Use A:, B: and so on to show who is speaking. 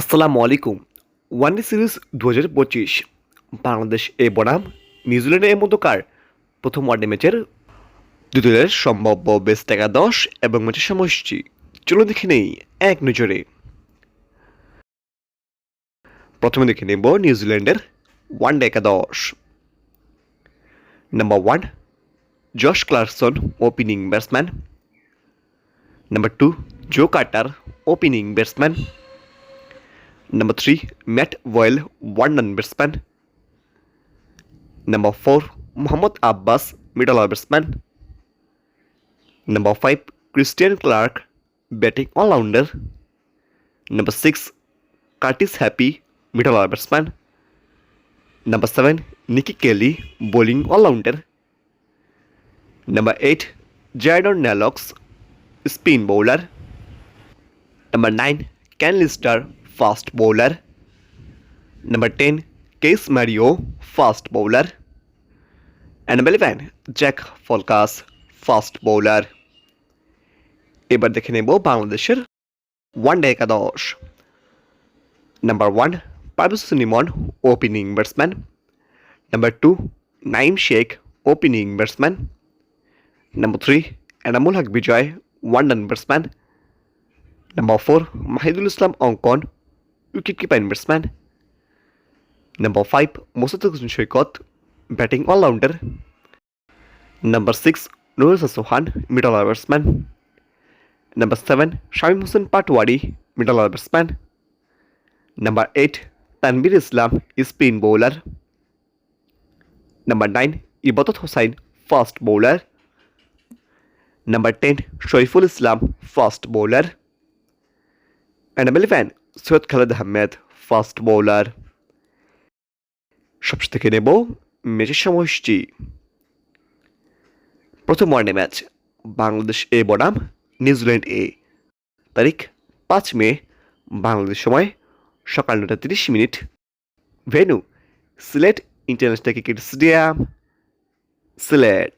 A: আসসালামু আলাইকুম। One day series ২০২৫ Bangladesh এ বনাম নিউজিল্যান্ডের মধ্যকার প্রথম ওয়ানডে ম্যাচের দুই দলের সম্ভাব্য বেস্ট একাদশ এবং ম্যাচের সময়সূচি চলুন দেখে নেই এক নজরে। প্রথমে দেখে নেব নিউজিল্যান্ডের ওয়ানডে একাদশ। Number 1 Josh Clarkson opening batsman. Number 2 Joe Carter opening batsman. Number 3, Matt Boyle, one-run batsman. Number 4, Mohammad Abbas, middle order batsman. Number 5, Christian Clark, batting all-rounder. Number 6, Curtis Happy, middle order batsman. Number 7, Nicky Kelly, bowling all-rounder. Number 8, Jadon Nalox, spin bowler. Number 9, Ken Lister, fast bowler. Number 10, Case Mario, fast bowler. And number 11, Jack Folkas, fast bowler. এবার দেখে নেব বাংলাদেশের one day একাদশ। Number 1, Parvez Hossain Emon, opening batsman. Number 2, Naim Sheikh, opening batsman. Number 3, Enamul Haque Bijoy, one down batsman. Number 4, Mahidul Islam Ankon, wicket keeping batsman. Number 5, Mosaddek Hossain Saikat, batting allrounder. Number 6, Nurul Hasan Sohan, middle order batsman. Number 7, Shamim Hossain Patwari, middle order batsman. Number 8, Tanvir Islam, spin bowler. Number 9, Ebadot Hossain, fast bowler. Number 10, Shariful Islam, fast bowler. And number 11, Syed Khaled Ahmed, fast bowler. সবশেষে থেকে নেব ম্যাচের সময়সূচি। প্রথম one day match Bangladesh এ বনাম New Zealand এ, তারিখ 5 মে, বাংলাদেশ সময় সকাল 9:30। Venue Sylhet international cricket stadium, Sylhet.